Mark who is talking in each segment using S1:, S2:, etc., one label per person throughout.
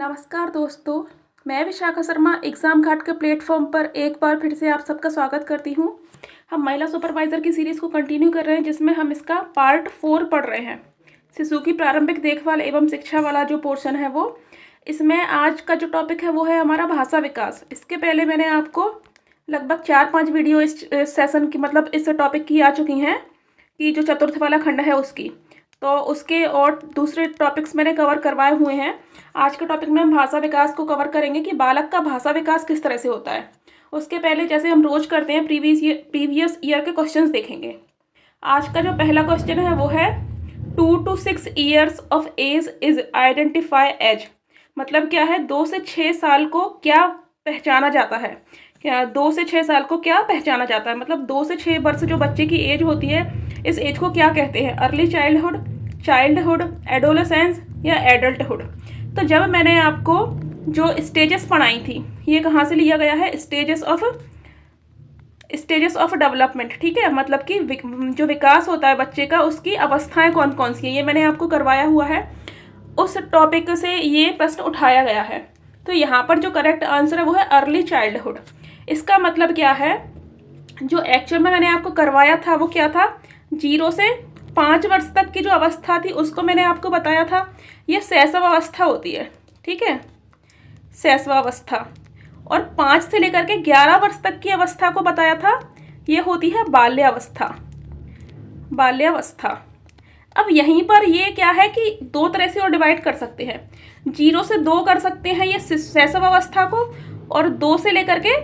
S1: नमस्कार दोस्तों, मैं विशाखा शर्मा एग्ज़ाम घाट के प्लेटफॉर्म पर एक बार फिर से आप सबका स्वागत करती हूँ। हम महिला सुपरवाइज़र की सीरीज़ को कंटिन्यू कर रहे हैं, जिसमें हम इसका पार्ट 4 पढ़ रहे हैं। शिशु की प्रारंभिक देखभाल एवं शिक्षा वाला जो पोर्शन है वो, इसमें आज का जो टॉपिक है वो है हमारा भाषा विकास। इसके पहले मैंने आपको लगभग 4-5 वीडियो इस सेशन की मतलब इस टॉपिक की आ चुकी हैं कि जो चतुर्थ वाला खंड है उसकी, तो उसके और दूसरे टॉपिक्स मैंने कवर करवाए हुए हैं। आज के टॉपिक में हम भाषा विकास को कवर करेंगे कि बालक का भाषा विकास किस तरह से होता है। उसके पहले जैसे हम रोज करते हैं प्रीवियस ईयर के क्वेश्चंस देखेंगे। आज का जो पहला क्वेश्चन है वो है 2 to 6 years of age is identify as, मतलब क्या है 2 से 6 साल को क्या पहचाना जाता है। क्या 2 से 6 साल को क्या पहचाना जाता है, मतलब 2 से 6 वर्ष जो बच्चे की एज होती है, इस एज को क्या कहते हैं, अर्ली चाइल्डहुड, एडोलेसेंस या एडल्टहुड। तो जब मैंने आपको जो स्टेजेस पढ़ाई थी, ये कहाँ से लिया गया है, स्टेजेस ऑफ डेवलपमेंट, ठीक है, मतलब कि जो विकास होता है बच्चे का, उसकी अवस्थाएं कौन कौन सी हैं, ये मैंने आपको करवाया हुआ है। उस टॉपिक से ये प्रश्न उठाया गया है। तो यहाँ पर जो करेक्ट आंसर है वो है अर्ली चाइल्डहुड। इसका मतलब क्या है, जो एक्चुअल में मैंने आपको करवाया था वो क्या था, 0 से 5 वर्ष तक की जो अवस्था थी उसको मैंने आपको बताया था ये शैशव अवस्था होती है, ठीक है, शैशवावस्था। और 5 से लेकर के 11 वर्ष तक की अवस्था को बताया था, ये होती है बाल्यावस्था। अब यहीं पर ये क्या है कि 2 तरह से और डिवाइड कर सकते हैं, 0 से 2 कर सकते हैं ये शैशव अवस्था को, और 2 से लेकर के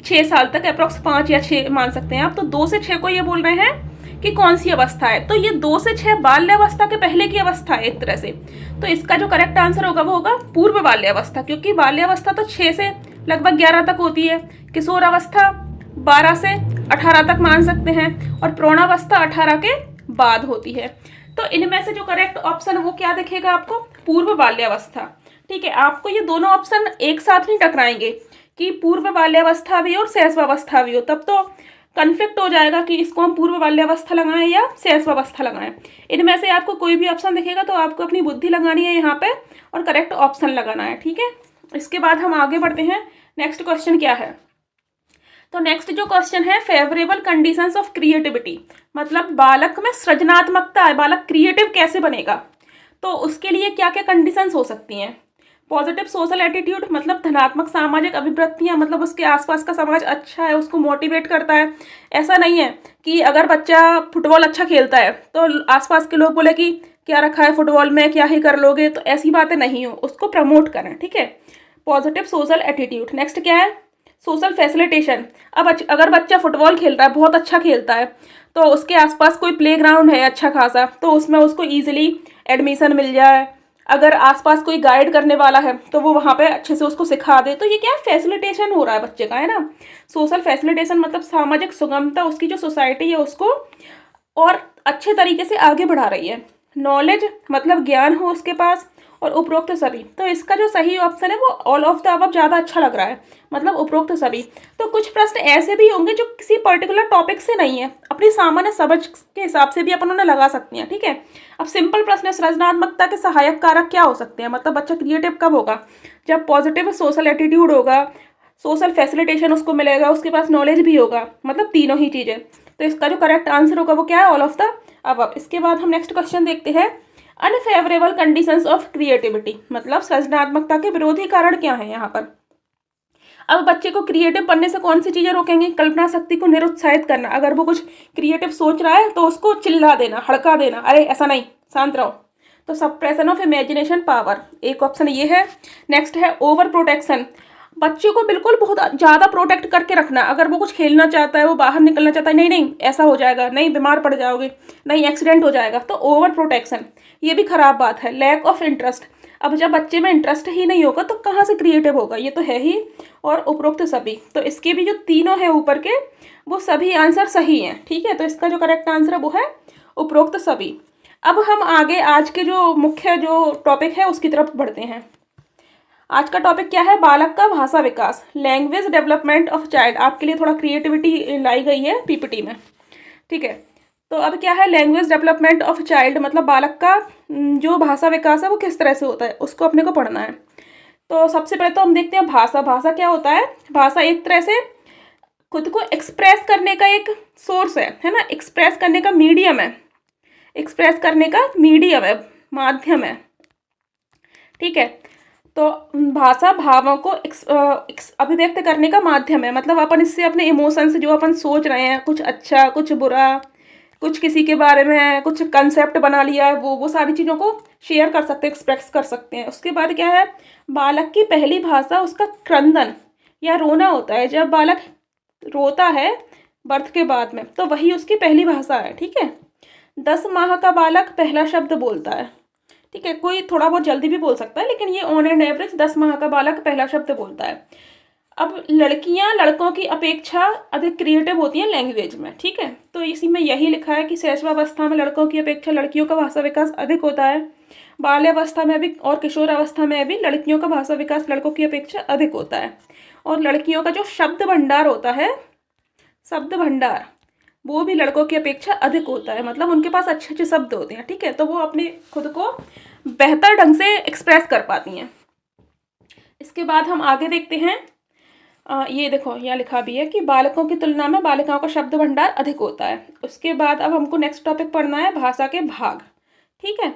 S1: 6 साल तक, अप्रॉक्स 5 या 6 मान सकते हैं आप। तो 2 से 6 को ये बोल रहे हैं कि कौन सी अवस्था है, तो ये 2 से 6 बाल्यावस्था के पहले की अवस्था है एक तरह से। तो इसका जो करेक्ट आंसर होगा वो होगा पूर्व बाल्यावस्था, क्योंकि बाल्यावस्था तो 6 से लगभग 11 तक होती है, किशोर अवस्था 12 से 18 तक मान सकते हैं, और प्रौढ़ावस्था 18 के बाद होती है। तो इनमें से जो करेक्ट ऑप्शन वो क्या दिखेगा आपको, पूर्व बाल्यावस्था, ठीक है। आपको ये दोनों ऑप्शन एक साथ नहीं टकराएंगे कि पूर्व बाल्यावस्था भी और शैशवावस्था भी हो, तब तो कन्फ्लिक्ट हो जाएगा कि इसको हम पूर्व बाल्यावस्था लगाएं या शैशवावस्था लगाएं। इनमें से आपको कोई भी ऑप्शन दिखेगा तो आपको अपनी बुद्धि लगानी है यहाँ पे और करेक्ट ऑप्शन लगाना है, ठीक है। इसके बाद हम आगे बढ़ते हैं। नेक्स्ट क्वेश्चन क्या है, तो नेक्स्ट जो क्वेश्चन है, फेवरेबल कंडीशंस ऑफ क्रिएटिविटी, मतलब बालक में सृजनात्मकता है, बालक क्रिएटिव कैसे बनेगा, तो उसके लिए क्या क्या कंडीशंस हो सकती हैं। पॉजिटिव सोशल एटीट्यूड, मतलब धनात्मक सामाजिक अभिवृत्तियाँ, मतलब उसके आसपास का समाज अच्छा है, उसको मोटिवेट करता है। ऐसा नहीं है कि अगर बच्चा फुटबॉल अच्छा खेलता है तो आसपास के लोग बोले कि क्या रखा है फुटबॉल में, क्या ही कर लोगे, तो ऐसी बातें नहीं हो, उसको प्रमोट करें, ठीक है। Positive social attitude. नेक्स्ट क्या है, सोशल फैसिलिटेशन। अब अगर बच्चा फुटबॉल खेल रहा है, बहुत अच्छा खेलता है, तो उसके आसपास कोई प्लेग्राउंड है अच्छा खासा, तो उसमें उसको ईजिली एडमिशन मिल जाए। अगर आसपास कोई गाइड करने वाला है तो वो वहाँ पे अच्छे से उसको सिखा दे, तो ये क्या फैसिलिटेशन हो रहा है बच्चे का, है ना। सोशल फैसिलिटेशन मतलब सामाजिक सुगमता, उसकी जो सोसाइटी है उसको और अच्छे तरीके से आगे बढ़ा रही है। नॉलेज मतलब ज्ञान हो उसके पास, और उपरोक्त सभी। तो इसका जो सही ऑप्शन है वो ऑल ऑफ द अबव ज़्यादा अच्छा लग रहा है, मतलब उपरोक्त सभी। तो कुछ प्रश्न ऐसे भी होंगे जो किसी पर्टिकुलर टॉपिक से नहीं है, अपनी सामान्य समझ के हिसाब से भी अपन उन्हें लगा सकती हैं, ठीक है। अब सिंपल प्रश्न है, सृजनात्मकता के सहायक कारक क्या हो सकते हैं, मतलब बच्चा क्रिएटिव कब होगा, जब पॉजिटिव सोशल एटीट्यूड होगा, सोशल फैसिलिटेशन उसको मिलेगा, उसके पास नॉलेज भी होगा, मतलब तीनों ही चीज़ें। तो इसका जो करेक्ट आंसर होगा वो क्या है, ऑल ऑफ द अबव। इसके बाद हम नेक्स्ट क्वेश्चन देखते हैं, अनफेवरेबल कंडीशंस ऑफ क्रिएटिविटी, मतलब सृजनात्मकता के विरोधी कारण क्या है यहाँ पर। अब बच्चे को क्रिएटिव बनने से कौन सी चीज़ें रोकेंगे, कल्पना शक्ति को निरुत्साहित करना, अगर वो कुछ क्रिएटिव सोच रहा है तो उसको चिल्ला देना, हड़का देना, अरे ऐसा नहीं, शांत रहो। तो सप्रेशन ऑफ इमेजिनेशन पावर, एक ऑप्शन ये है। नेक्स्ट है ओवर प्रोटेक्शन, बच्चे को बिल्कुल बहुत ज़्यादा प्रोटेक्ट करके रखना, अगर वो कुछ खेलना चाहता है, वो बाहर निकलना चाहता है, नहीं नहीं ऐसा हो जाएगा, नहीं बीमार पड़ जाओगे, नहीं एक्सीडेंट हो जाएगा, तो ओवर प्रोटेक्शन ये भी खराब बात है। लैक ऑफ इंटरेस्ट, अब जब बच्चे में इंटरेस्ट ही नहीं होगा तो कहाँ से क्रिएटिव होगा, ये तो है ही। और उपरोक्त सभी, तो इसके भी जो तीनों हैं ऊपर के वो सभी आंसर सही हैं, ठीक है। तो इसका जो करेक्ट आंसर है वो है उपरोक्त सभी। अब हम आगे आज के जो मुख्य जो टॉपिक है उसकी तरफ बढ़ते हैं। आज का टॉपिक क्या है, बालक का भाषा विकास, लैंग्वेज डेवलपमेंट ऑफ चाइल्ड। आपके लिए थोड़ा क्रिएटिविटी लाई गई है पीपीटी में, ठीक है। तो अब क्या है, लैंग्वेज डेवलपमेंट ऑफ चाइल्ड, मतलब बालक का जो भाषा विकास है वो किस तरह से होता है उसको अपने को पढ़ना है। तो सबसे पहले तो हम देखते हैं भाषा। भाषा क्या होता है? भाषा एक तरह से खुद को एक्सप्रेस करने का एक सोर्स है ना, एक्सप्रेस करने का मीडियम है, एक्सप्रेस करने का मीडियम है, माध्यम है, ठीक है। तो भाषा भावों को अभिव्यक्त करने का माध्यम है, मतलब अपन इससे अपने इमोशंस जो अपन सोच रहे हैं, कुछ अच्छा कुछ बुरा, कुछ किसी के बारे में कुछ कंसेप्ट बना लिया है, वो सारी चीज़ों को शेयर कर सकते हैं, एक्सप्रेस कर सकते हैं। उसके बाद क्या है, बालक की पहली भाषा उसका क्रंदन या रोना होता है। जब बालक रोता है बर्थ के बाद में, तो वही उसकी पहली भाषा है, ठीक है। 10 माह का बालक पहला शब्द बोलता है, ठीक है। कोई थोड़ा बहुत जल्दी भी बोल सकता है, लेकिन ये ऑन एंड एवरेज 10 माह का बालक पहला शब्द बोलता है। अब लड़कियां लड़कों की अपेक्षा अधिक क्रिएटिव होती हैं लैंग्वेज में, ठीक है। तो इसी में यही लिखा है कि शैशवावस्था में लड़कों की अपेक्षा लड़कियों का भाषा विकास अधिक होता है। बाल्यावस्था में भी और किशोरावस्था में भी लड़कियों का भाषा विकास लड़कों की अपेक्षा अधिक होता है। और लड़कियों का जो शब्द भंडार होता है, शब्द भंडार, वो भी लड़कों की अपेक्षा अधिक होता है, मतलब उनके पास अच्छे अच्छे शब्द होते हैं, ठीक है। तो वो अपने खुद को बेहतर ढंग से एक्सप्रेस कर पाती हैं। इसके बाद हम आगे देखते हैं, ये देखो यहाँ लिखा भी है कि बालकों की तुलना में बालिकाओं का शब्द भंडार अधिक होता है। उसके बाद अब हमको नेक्स्ट टॉपिक पढ़ना है भाषा के भाग, ठीक है।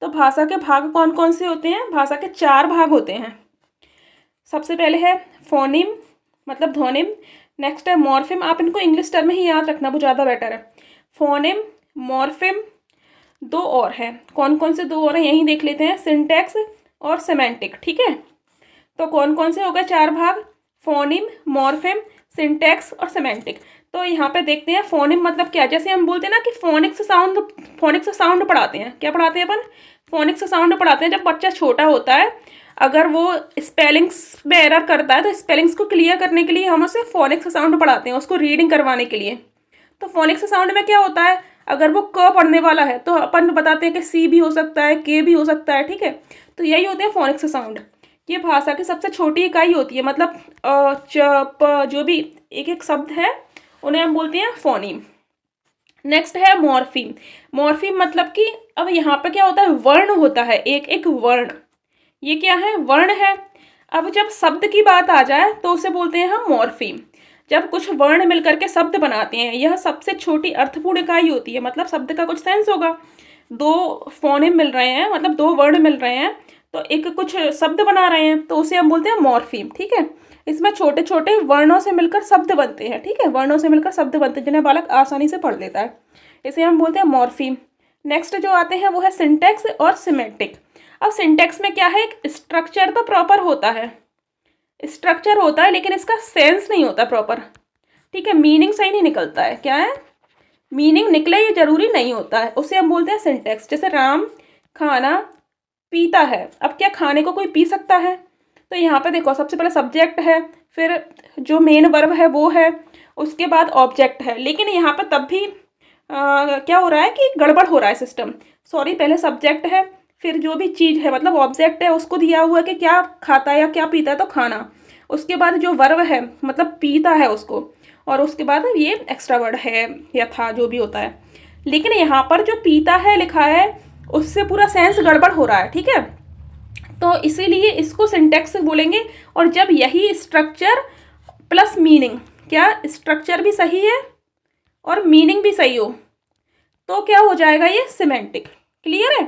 S1: तो भाषा के भाग कौन कौन से होते हैं? भाषा के 4 भाग होते हैं। सबसे पहले है फोनिम, मतलब ध्वनिम। नेक्स्ट है मॉर्फिम, आप इनको इंग्लिश टर्म में ही याद रखना, वो ज़्यादा बेटर है। फोनिम, मॉर्फिम, 2 और हैं। कौन कौन से 2 और हैं यही देख लेते हैं, सिंटैक्स और सेमेंटिक, ठीक है। तो कौन कौन से हो गए 4 भाग? फोनिम, मॉर्फिम, सिंटैक्स और सेमेंटिक। तो यहाँ पे देखते हैं फोनिम मतलब क्या। जैसे हम बोलते हैं ना कि फोनिक्स साउंड पढ़ाते हैं। क्या पढ़ाते हैं अपन? फोनिक्स साउंड पढ़ाते हैं। जब बच्चा छोटा होता है, अगर वो स्पेलिंग्स में एरर करता है, तो स्पेलिंग्स को क्लियर करने के लिए हम उसे फोनिक्स साउंड पढ़ाते हैं, उसको रीडिंग करवाने के लिए। तो फोनिक्स साउंड में क्या होता है, अगर वो क पढ़ने वाला है तो अपन बताते हैं कि सी भी हो सकता है, के भी हो सकता है, ठीक है। तो यही होते हैं फोनिक्स साउंड। ये भाषा की सबसे छोटी इकाई होती है, मतलब च प जो भी एक एक शब्द है उन्हें हम बोलते हैं फोनीम। नेक्स्ट है मॉर्फीम। मॉर्फीम मतलब कि अब यहाँ पे क्या होता है, वर्ण होता है, एक एक वर्ण। ये क्या है? वर्ण है। अब जब शब्द की बात आ जाए तो उसे बोलते हैं हम मॉर्फीम। जब कुछ वर्ण मिलकर के शब्द बनाते हैं, यह सबसे छोटी अर्थपूर्ण इकाई होती है, मतलब शब्द का कुछ सेंस होगा। 2 फोनेम मिल रहे हैं, मतलब 2 वर्ण मिल रहे हैं, तो एक कुछ शब्द बना रहे हैं, तो उसे हम बोलते हैं मॉर्फीम, ठीक है। इसमें छोटे छोटे वर्णों से मिलकर शब्द बनते हैं, ठीक है। वर्णों से मिलकर शब्द बनते हैं जिन्हें बालक आसानी से पढ़ लेता है, इसे हम बोलते हैं मॉर्फीम। नेक्स्ट जो आते हैं वो है सिंटैक्स और सिमेंटिक। अब सिंटैक्स में क्या है, एक स्ट्रक्चर तो प्रॉपर होता है, स्ट्रक्चर होता है, लेकिन इसका सेंस नहीं होता प्रॉपर, ठीक है। मीनिंग सही नहीं निकलता है। क्या है? मीनिंग निकले ये जरूरी नहीं होता है, उसे हम बोलते हैं सिंटैक्स। जैसे राम खाना पीता है। अब क्या खाने को कोई पी सकता है? तो यहाँ पे देखो, सबसे पहले सब्जेक्ट है, फिर जो मेन वर्ब है वो है, उसके बाद ऑब्जेक्ट है। लेकिन यहाँ पे तब भी क्या हो रहा है कि गड़बड़ हो रहा है सिस्टम। सॉरी, पहले सब्जेक्ट है, फिर जो भी चीज़ है मतलब ऑब्जेक्ट है, उसको दिया हुआ है कि क्या खाता है या क्या पीता है, तो खाना। उसके बाद जो वर्ब है मतलब पीता है उसको, और उसके बाद ये एक्स्ट्रा वर्ड है या था, जो भी होता है। लेकिन यहाँ पर जो पीता है लिखा है उससे पूरा सेंस गड़बड़ हो रहा है, ठीक है। तो इसीलिए इसको सिंटैक्स बोलेंगे। और जब यही स्ट्रक्चर प्लस मीनिंग, क्या स्ट्रक्चर भी सही है और मीनिंग भी सही हो, तो क्या हो जाएगा, ये सिमेंटिक। क्लियर है?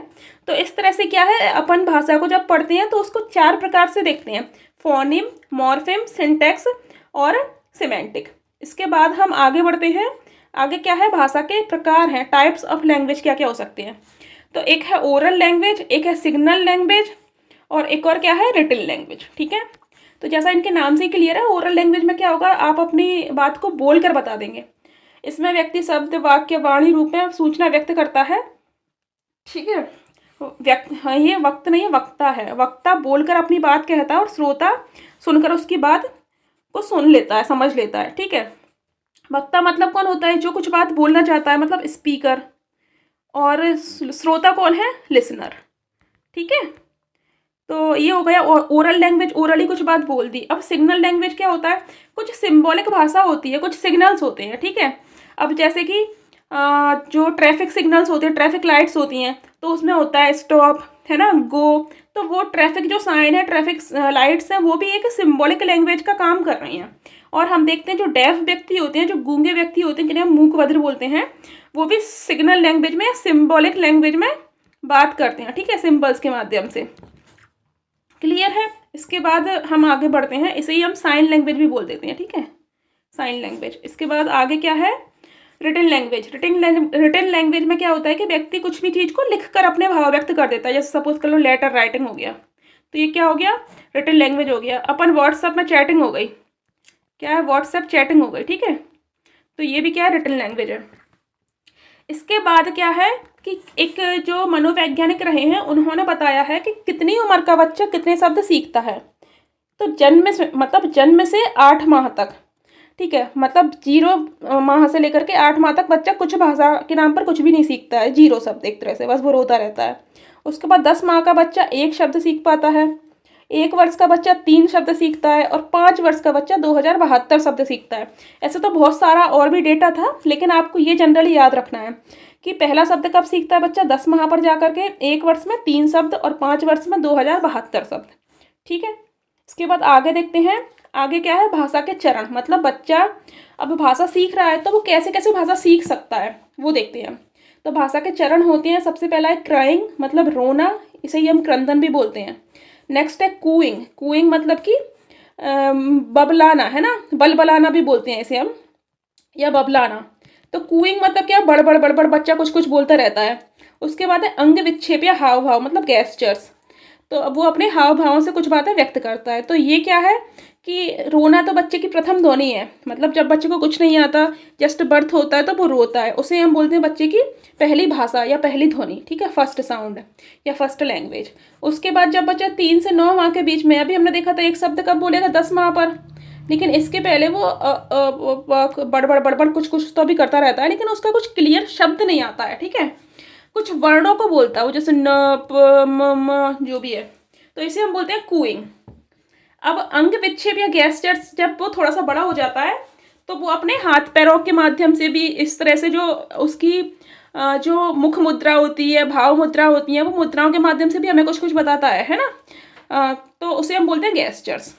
S1: तो इस तरह से क्या है, अपन भाषा को जब पढ़ते हैं तो उसको 4 प्रकार से देखते हैं, फोनिम, मॉर्फेम, सिंटैक्स और सिमेंटिक। इसके बाद हम आगे बढ़ते हैं। आगे क्या है, भाषा के प्रकार हैं, टाइप्स ऑफ लैंग्वेज क्या क्या हो सकते हैं। तो एक है ओरल लैंग्वेज, एक है सिग्नल लैंग्वेज, और एक और क्या है, रिटन लैंग्वेज, ठीक है। तो जैसा इनके नाम से ही क्लियर है, ओरल लैंग्वेज में क्या होगा, आप अपनी बात को बोल कर बता देंगे। इसमें व्यक्ति शब्द वाक्य वाणी रूप में सूचना व्यक्त करता है, ठीक है। हाँ, ये वक्त नहीं है, वक्ता है। वक्ता बोलकर अपनी बात कहता है और श्रोता सुनकर उसकी बात को सुन लेता है, समझ लेता है, ठीक है। वक्ता मतलब कौन होता है, जो कुछ बात बोलना चाहता है, मतलब स्पीकर। और श्रोता कौन है, लिसनर, ठीक है। तो ये हो गया ओरल लैंग्वेज, ओरली कुछ बात बोल दी। अब सिग्नल लैंग्वेज क्या होता है, कुछ सिंबॉलिक भाषा होती है, कुछ सिग्नल्स होते हैं, ठीक है। अब जैसे कि जो ट्रैफिक सिग्नल्स होते हैं, ट्रैफिक लाइट्स होती हैं, तो उसमें होता है स्टॉप, है ना, गो। तो वो ट्रैफिक जो साइन है, ट्रैफिक लाइट्स हैं, वो भी एक सिंबॉलिक लैंग्वेज का काम कर रही हैं। और हम देखते हैं जो डेफ व्यक्ति होते हैं, जो गूंगे व्यक्ति होते हैं, जिन्हें हम मूक बधिर बोलते हैं, वो भी सिग्नल लैंग्वेज में, सिंबॉलिक लैंग्वेज में बात करते हैं, ठीक है, सिंबल्स के माध्यम से। क्लियर है? इसके बाद हम आगे बढ़ते हैं, इसे ही हम साइन लैंग्वेज भी बोल देते हैं, ठीक है, साइन लैंग्वेज। इसके बाद आगे क्या है? Written language. रिटन लैंग्वेज में क्या होता है कि व्यक्ति कुछ भी चीज़ को लिखकर अपने भाव व्यक्त कर देता है। जैसे सपोज कर लो लेटर राइटिंग हो गया, तो ये क्या हो गया? रिटन लैंग्वेज हो गया। अपन व्हाट्सएप में चैटिंग हो गई, क्या है? व्हाट्सएप चैटिंग हो गई, ठीक है, तो ये भी क्या है? रिटन लैंग्वेज है। इसके बाद क्या है कि एक जो मनोवैज्ञानिक रहे हैं, उन्होंने बताया है कि कितनी उम्र का बच्चा कितने शब्द सीखता है। तो जन्म से 8 माह तक, ठीक है, मतलब 0 माह से लेकर के 8 माह तक बच्चा कुछ भाषा के नाम पर कुछ भी नहीं सीखता है, 0 शब्द, एक तरह से बस वो रोता रहता है। उसके बाद 10 माह का बच्चा 1 शब्द सीख पाता है, 1 वर्ष का बच्चा 3 शब्द सीखता है, और 5 वर्ष का बच्चा 2072 शब्द सीखता है। ऐसे तो बहुत सारा और भी डेटा था, लेकिन आपको ये जनरली याद रखना है कि पहला शब्द कब सीखता है बच्चा? 10 माह पर जा करके, 1 वर्ष में 3 शब्द और 5 वर्ष में 2072 शब्द, ठीक है। इसके बाद आगे देखते हैं, आगे क्या है? भाषा के चरण, मतलब बच्चा अब भाषा सीख रहा है तो वो कैसे कैसे भाषा सीख सकता है, वो देखते हैं। तो भाषा के चरण होते हैं, सबसे पहला है क्राइंग, मतलब रोना, इसे ही हम क्रंदन भी बोलते हैं। नेक्स्ट है कूइंग। कूइंग मतलब कि बबलाना, है ना, बलबलाना भी बोलते हैं इसे हम, या बबलाना। तो कूइंग मतलब क्या? बड़बड़ बड़बड़, बच्चा कुछ कुछ बोलता रहता है। उसके बाद है अंग विक्षेप या हाव भाव, मतलब गेस्चर्स, तो अब वो अपने हाव भावों से कुछ बातें व्यक्त करता है। तो ये क्या है कि रोना तो बच्चे की प्रथम ध्वनि है, मतलब जब बच्चे को कुछ नहीं आता, जस्ट बर्थ होता है तो वो रोता है, उसे हम बोलते हैं बच्चे की पहली भाषा या पहली ध्वनि, ठीक है, फर्स्ट साउंड या फर्स्ट लैंग्वेज। उसके बाद जब बच्चा 3 से 9 माह के बीच में, अभी हमने देखा था एक शब्द कब बोलेगा? 10 माह पर, लेकिन इसके पहले वो बड़बड़ बड़बड़ कुछ कुछ तो भी करता रहता है, लेकिन उसका कुछ क्लियर शब्द नहीं आता है, ठीक है, कुछ वर्णों को बोलता है वो, जैसे न, प, म, जो भी है, तो इसे हम बोलते हैं कूइंग। अब अंग विक्षेप या गेस्चर्स, जब वो थोड़ा सा बड़ा हो जाता है तो वो अपने हाथ पैरों के माध्यम से भी इस तरह से, जो उसकी जो मुख मुद्रा होती है, भाव मुद्रा होती है, वो मुद्राओं के माध्यम से भी हमें कुछ कुछ बताता है ना, तो उसे हम बोलते हैं गेस्चर्स।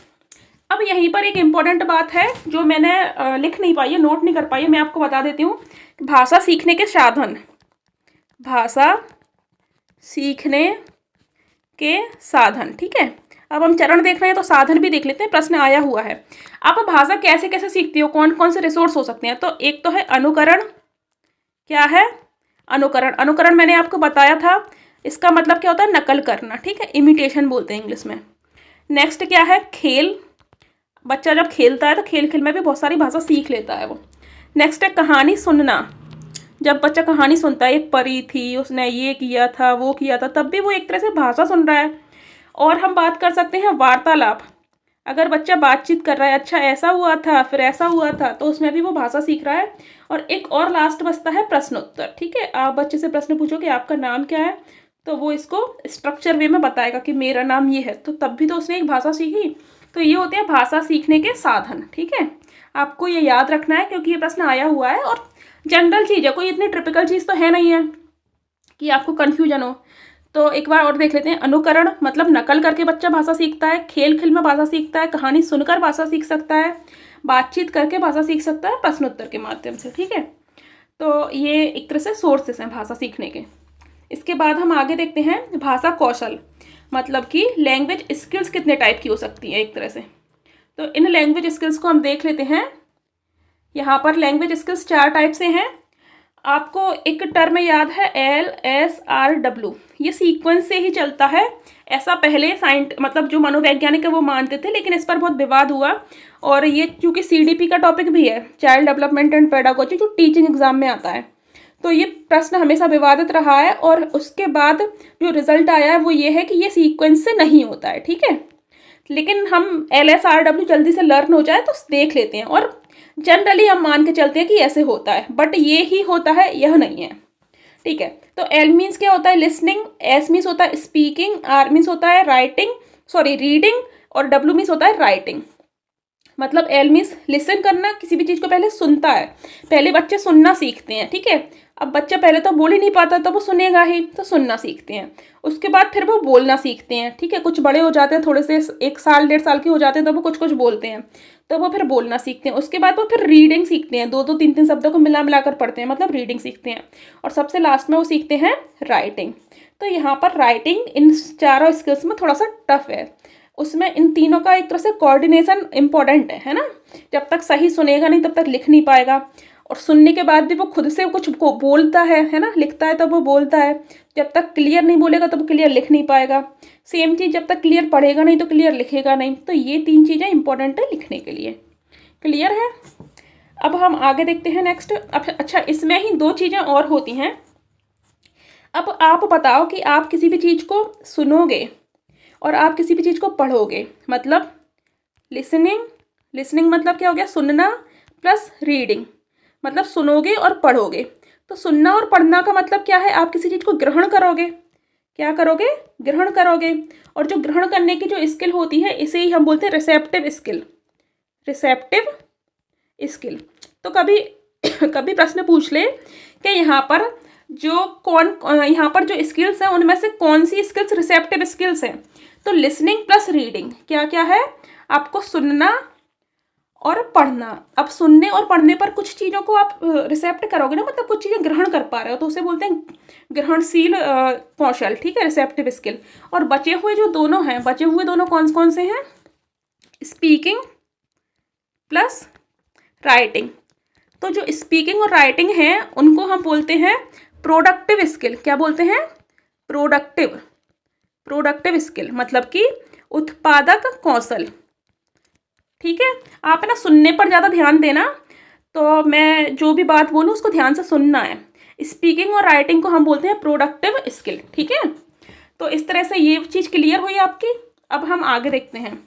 S1: अब यहीं पर एक इम्पॉर्टेंट बात है जो मैंने लिख नहीं पाई है, नोट नहीं कर पाई है, मैं आपको बता देती हूँ। भाषा सीखने के साधन, भाषा सीखने के साधन, ठीक है। अब हम चरण देख रहे हैं तो साधन भी देख लेते हैं, प्रश्न आया हुआ है। आप भाषा कैसे कैसे सीखती हो, कौन कौन से रिसोर्स हो सकते हैं? तो एक तो है अनुकरण। क्या है? अनुकरण। अनुकरण मैंने आपको बताया था, इसका मतलब क्या होता है? नकल करना, ठीक है, इमिटेशन बोलते हैं इंग्लिश में। नेक्स्ट क्या है? खेल। बच्चा जब खेलता है तो खेल खेल में भी बहुत सारी भाषा सीख लेता है वो। नेक्स्ट है कहानी सुनना। जब बच्चा कहानी सुनता है, एक परी थी, उसने ये किया था, वो किया था, तब भी वो एक तरह से भाषा सुन रहा है। और हम बात कर सकते हैं वार्तालाप। अगर बच्चा बातचीत कर रहा है, अच्छा ऐसा हुआ था, फिर ऐसा हुआ था, तो उसमें भी वो भाषा सीख रहा है। और एक और लास्ट बचता है प्रश्नोत्तर, ठीक है। आप बच्चे से प्रश्न पूछो कि आपका नाम क्या है, तो वो इसको स्ट्रक्चर वे में बताएगा कि मेरा नाम ये है, तो तब भी तो उसने एक भाषा सीखी। तो ये होते हैं भाषा सीखने के साधन, ठीक है। आपको ये याद रखना है क्योंकि ये प्रश्न आया हुआ है और जनरल चीज़ है, कोई इतनी ट्रिपिकल चीज़ तो है नहीं है कि आपको कन्फ्यूजन हो। तो एक बार और देख लेते हैं। अनुकरण मतलब नकल करके बच्चा भाषा सीखता है, खेल खेल में भाषा सीखता है, कहानी सुनकर भाषा सीख सकता है, बातचीत करके भाषा सीख सकता है, प्रश्नोत्तर के माध्यम से, ठीक है। तो ये एक तरह से सोर्सेस हैं भाषा सीखने के। इसके बाद हम आगे देखते हैं भाषा कौशल, मतलब कि लैंग्वेज स्किल्स कितने टाइप की हो सकती हैं एक तरह से। तो इन लैंग्वेज स्किल्स को हम देख लेते हैं। यहाँ पर लैंग्वेज स्किल्स 4 टाइप से हैं। आपको एक टर्म याद है, LSRW, ये सीक्वेंस से ही चलता है। ऐसा पहले मतलब जो मनोवैज्ञानिक है वो मानते थे, लेकिन इस पर बहुत विवाद हुआ। और ये चूँकि CDP का टॉपिक भी है, चाइल्ड डेवलपमेंट एंड पेडागोजी, जो टीचिंग एग्जाम में आता है, तो ये प्रश्न हमेशा विवादित रहा है। और उसके बाद जो रिजल्ट आया है वो ये है कि ये सीक्वेंस से नहीं होता है, ठीक है। लेकिन हम LSRW जल्दी से लर्न हो जाए तो देख लेते हैं, और जनरली हम मान के चलते हैं कि ऐसे होता है, बट ये ही होता है, यह नहीं है, ठीक है। तो L मीन्स क्या होता है? लिसनिंग, S मीन्स होता है स्पीकिंग, R मीन्स होता है रीडिंग, और W मीन्स होता है राइटिंग। मतलब एल मीन्स लिसन करना, किसी भी चीज़ को पहले सुनता है। पहले बच्चे सुनना सीखते हैं, ठीक है। अब बच्चा पहले तो बोल ही नहीं पाता, तो वो सुनेगा ही, तो सुनना सीखते हैं। उसके बाद फिर वो बोलना सीखते हैं, ठीक है। कुछ बड़े हो जाते हैं, थोड़े से 1 साल 1.5 साल के हो जाते हैं, तो वो कुछ कुछ बोलते हैं, तो वो फिर बोलना सीखते हैं। उसके बाद वो फिर रीडिंग सीखते हैं, 2-2 3-3 शब्दों को मिला मिलाकर पढ़ते हैं, मतलब रीडिंग सीखते हैं। और सबसे लास्ट में वो सीखते हैं राइटिंग। तो यहाँ पर राइटिंग इन चारों स्किल्स में थोड़ा सा टफ है। उसमें इन तीनों का एक तरह से कोऑर्डिनेशन इंपॉर्टेंट है ना। जब तक सही सुनेगा नहीं तब तक लिख नहीं पाएगा, और सुनने के बाद भी वो खुद से कुछ को बोलता है ना, लिखता है तब वो बोलता है। जब तक क्लियर नहीं बोलेगा तब क्लियर लिख नहीं पाएगा। सेम चीज़, जब तक क्लियर पढ़ेगा नहीं तो क्लियर लिखेगा नहीं। तो ये 3 चीज़ें इंपॉर्टेंट है लिखने के लिए। क्लियर है। अब हम आगे देखते हैं नेक्स्ट। अब अच्छा, इसमें ही 2 चीज़ें और होती हैं। अब आप बताओ कि आप किसी भी चीज़ को सुनोगे और आप किसी भी चीज़ को पढ़ोगे, मतलब लिसनिंग मतलब क्या हो गया, सुनना प्लस रीडिंग, मतलब सुनोगे और पढ़ोगे। तो सुनना और पढ़ना का मतलब क्या है, आप किसी चीज़ को ग्रहण करोगे। क्या करोगे, ग्रहण करोगे। और जो ग्रहण करने की जो स्किल होती है, इसे ही हम बोलते हैं रिसेप्टिव स्किल। Receptive skill. तो कभी कभी प्रश्न पूछ ले कि यहाँ पर यहाँ पर जो स्किल्स हैं उनमें से कौन सी स्किल्स रिसेप्टिव स्किल्स हैं। तो लिसनिंग प्लस रीडिंग क्या क्या है, आपको सुनना और पढ़ना। अब सुनने और पढ़ने पर कुछ चीज़ों को आप रिसेप्ट करोगे ना, मतलब कुछ चीज़ें ग्रहण कर पा रहे हो, तो उसे बोलते हैं ग्रहणशील कौशल, ठीक है, रिसेप्टिव स्किल। और बचे हुए दोनों कौन कौन से हैं, स्पीकिंग प्लस राइटिंग। तो जो स्पीकिंग और राइटिंग है उनको हम बोलते हैं प्रोडक्टिव स्किल। क्या बोलते हैं, प्रोडक्टिव स्किल, मतलब कि उत्पादक कौशल, ठीक है। आप ना सुनने पर ज़्यादा ध्यान देना, तो मैं जो भी बात बोलूँ उसको ध्यान से सुनना है। स्पीकिंग और राइटिंग को हम बोलते हैं प्रोडक्टिव स्किल, ठीक है। तो इस तरह से ये चीज़ क्लियर हुई आपकी। अब हम आगे देखते हैं।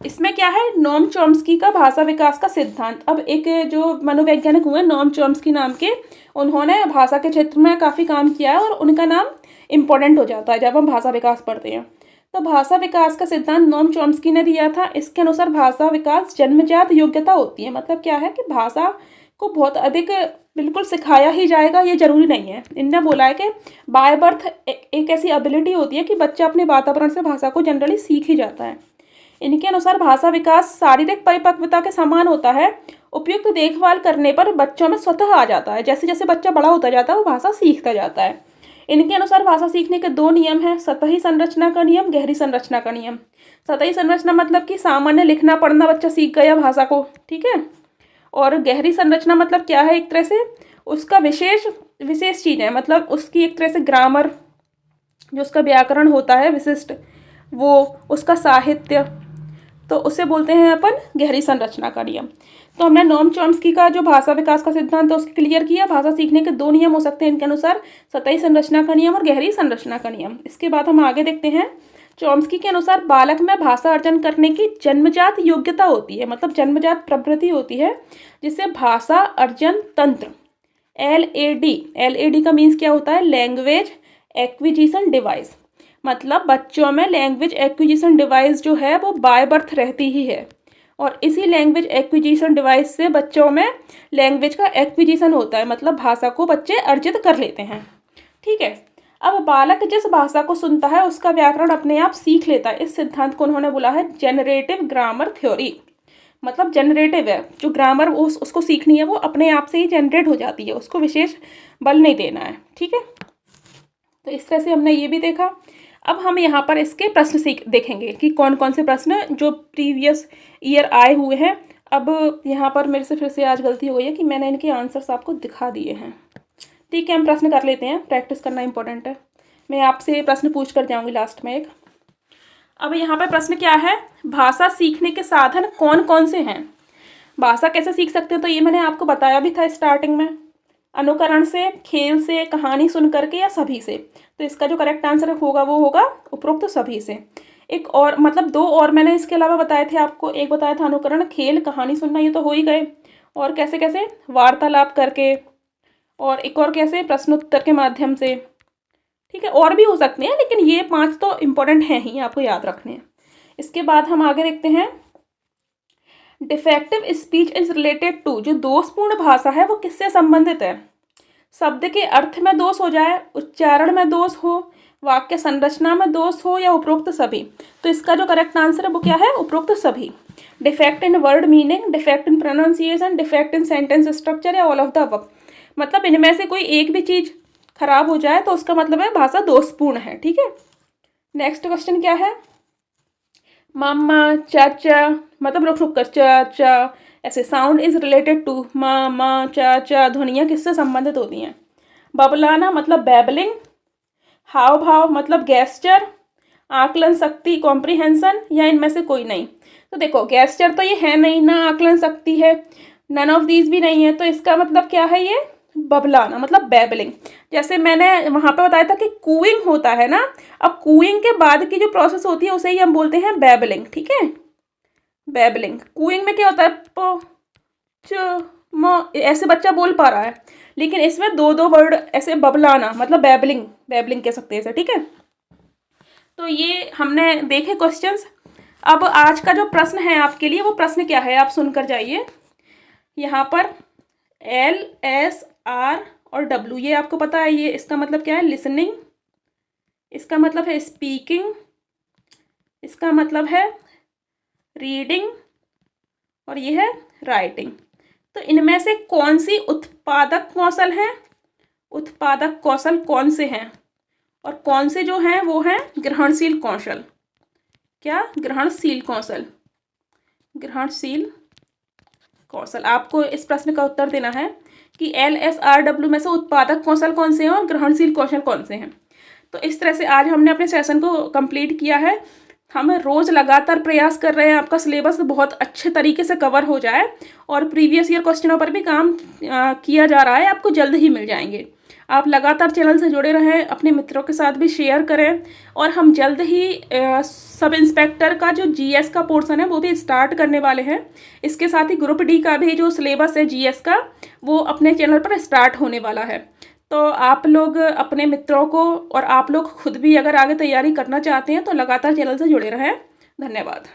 S1: इसमें क्या है, नोम चॉम्स्की का भाषा विकास का सिद्धांत। अब एक जो मनोवैज्ञानिक हुए नोम चॉम्स्की नाम के, उन्होंने भाषा के क्षेत्र में काफ़ी काम किया है और उनका नाम इम्पोर्टेंट हो जाता है जब हम भाषा विकास पढ़ते हैं। तो भाषा विकास का सिद्धांत नोम चॉम्स्की ने दिया था। इसके अनुसार भाषा विकास जन्मजात योग्यता होती है। मतलब क्या है कि भाषा को बहुत अधिक बिल्कुल सिखाया ही जाएगा ये जरूरी नहीं है। इनने बोला है कि बाय बर्थ एक ऐसी एबिलिटी होती है कि बच्चा अपने वातावरण से भाषा को जनरली सीख ही जाता है। इनके अनुसार भाषा विकास शारीरिक परिपक्वता के समान होता है। उपयुक्त देखभाल करने पर बच्चों में स्वतः आ जाता है। जैसे जैसे बच्चा बड़ा होता जाता है वो भाषा सीखता जाता है। इनके अनुसार भाषा सीखने के 2 नियम हैं, सतही संरचना का नियम, गहरी संरचना का नियम। सतही संरचना मतलब कि सामान्य लिखना पढ़ना बच्चा सीख गया भाषा को, ठीक है। और गहरी संरचना मतलब क्या है, एक तरह से उसका विशेष चीज़ है, मतलब उसकी एक तरह से ग्रामर, जो उसका व्याकरण होता है विशिष्ट, वो उसका साहित्य, तो उसे बोलते हैं अपन गहरी संरचना का नियम। तो हमने नोम चॉम्स्की का जो भाषा विकास का सिद्धांत है उसको क्लियर किया। भाषा सीखने के 2 नियम हो सकते हैं इनके अनुसार, सतही संरचना का नियम और गहरी संरचना का नियम। इसके बाद हम आगे देखते हैं। चॉम्स्की के अनुसार बालक में भाषा अर्जन करने की जन्मजात योग्यता होती है, मतलब जन्मजात प्रवृत्ति होती है, जिसे भाषा अर्जन तंत्र LAD का मीन्स क्या होता है, लैंग्वेज एक्विजिशन डिवाइस। मतलब बच्चों में लैंग्वेज एक्विजिशन डिवाइस जो है वो बाय बर्थ रहती ही है, और इसी लैंग्वेज एक्विजिशन डिवाइस से बच्चों में लैंग्वेज का एक्विजिशन होता है, मतलब भाषा को बच्चे अर्जित कर लेते हैं, ठीक है। अब बालक जिस भाषा को सुनता है उसका व्याकरण अपने आप सीख लेता है। इस सिद्धांत को उन्होंने बोला है जेनरेटिव ग्रामर थ्योरी। मतलब जनरेटिव है, जो ग्रामर उसको सीखनी है वो अपने आप से ही जनरेट हो जाती है, उसको विशेष बल नहीं देना है, ठीक है। तो इस तरह से हमने ये भी देखा। अब हम यहाँ पर इसके प्रश्न देखेंगे कि कौन कौन से प्रश्न जो प्रीवियस ईयर आए हुए हैं। अब यहाँ पर मेरे से फिर से आज गलती हो गई है कि मैंने इनके आंसर्स आपको दिखा दिए हैं, ठीक है। हम प्रश्न कर लेते हैं, प्रैक्टिस करना इंपॉर्टेंट है। मैं आपसे प्रश्न पूछ कर जाऊँगी लास्ट में एक। अब यहाँ पर प्रश्न क्या है, भाषा सीखने के साधन कौन कौन से हैं। भाषा कैसे सीख सकते हैं, तो ये मैंने आपको बताया भी था स्टार्टिंग में, अनुकरण से, खेल से, कहानी सुन करके, या सभी से। तो इसका जो करेक्ट आंसर होगा वो होगा उपरोक्त सभी से। एक और मतलब 2 और मैंने इसके अलावा बताए थे आपको। एक बताया था अनुकरण, खेल, कहानी सुनना, ये तो हो ही गए। और कैसे कैसे, वार्तालाप करके, और एक और कैसे, प्रश्नोत्तर के माध्यम से, ठीक है। और भी हो सकते हैं लेकिन ये 5 तो इम्पोर्टेंट हैं ही, आपको याद रखने हैं। इसके बाद हम आगे देखते हैं। Defective speech is related to, जो दोषपूर्ण भाषा है वो किससे संबंधित है? शब्द के अर्थ में दोष हो जाए, उच्चारण में दोष हो, वाक्य संरचना में दोष हो, या उपरोक्त सभी। तो इसका जो करेक्ट आंसर है वो क्या है? उपरोक्त सभी। Defect in word meaning, defect in pronunciation, defect in sentence structure, या ऑल ऑफ द अबव। मतलब इनमें से कोई एक भी चीज खराब हो जाए तो उसका मतलब है भाषा दोषपूर्ण है। ठीक है, नेक्स्ट क्वेश्चन क्या है? मामा, चाचा, मतलब रुक रुक कर, चाचा, ऐसे साउंड इज रिलेटेड टू, मामा, चाचा, ध्वनियाँ किससे संबंधित होती हैं? बबलाना मतलब बैबलिंग, हाव भाव मतलब गेस्चर, आकलन शक्ति कॉम्प्रिहेंशन, या इनमें से कोई नहीं। तो देखो गेस्चर तो ये है नहीं ना, आकलन शक्ति है, नन ऑफ दीज भी नहीं है, तो इसका मतलब क्या है? ये बबलाना मतलब बैबलिंग। जैसे मैंने वहाँ पे बताया था कि कूइंग होता है ना, अब कूइंग के बाद की जो प्रोसेस होती है उसे ही हम बोलते हैं बैबलिंग। ठीक है, बैबलिंग। कूइंग में क्या होता है? पो च मो, ऐसे बच्चा बोल पा रहा है, लेकिन इसमें दो दो वर्ड ऐसे बबलाना मतलब बैबलिंग, बैबलिंग कह सकते हैं इसे। ठीक है, तो ये हमने देखे क्वेश्चंस। अब आज का जो प्रश्न है आपके लिए, वो प्रश्न क्या है आप सुनकर जाइए। यहाँ पर L, S, R और W, ये आपको पता है, ये इसका मतलब क्या है? लिसनिंग, इसका मतलब है स्पीकिंग, इसका मतलब है रीडिंग, और ये है राइटिंग। तो इनमें से कौन सी उत्पादक कौशल है? उत्पादक कौशल कौन से हैं? और कौन से जो हैं वो हैं ग्रहणशील कौशल। क्या? ग्रहणशील कौशल, ग्रहणशील कौशल। आपको इस प्रश्न का उत्तर देना है कि LSRW में से उत्पादक कौशल कौन से हैं और ग्रहणशील कौशल कौन से हैं। तो इस तरह से आज हमने अपने सेशन को कंप्लीट किया है। हम रोज़ लगातार प्रयास कर रहे हैं आपका सिलेबस बहुत अच्छे तरीके से कवर हो जाए, और प्रीवियस ईयर क्वेश्चनों पर भी काम किया जा रहा है, आपको जल्द ही मिल जाएंगे। आप लगातार चैनल से जुड़े रहें, अपने मित्रों के साथ भी शेयर करें, और हम जल्द ही सब इंस्पेक्टर का जो GS का पोर्शन है वो भी स्टार्ट करने वाले हैं। इसके साथ ही ग्रुप D का भी जो सिलेबस है GS का, वो अपने चैनल पर स्टार्ट होने वाला है। तो आप लोग अपने मित्रों को, और आप लोग खुद भी अगर आगे तैयारी करना चाहते हैं तो लगातार चैनल से जुड़े रहें। धन्यवाद।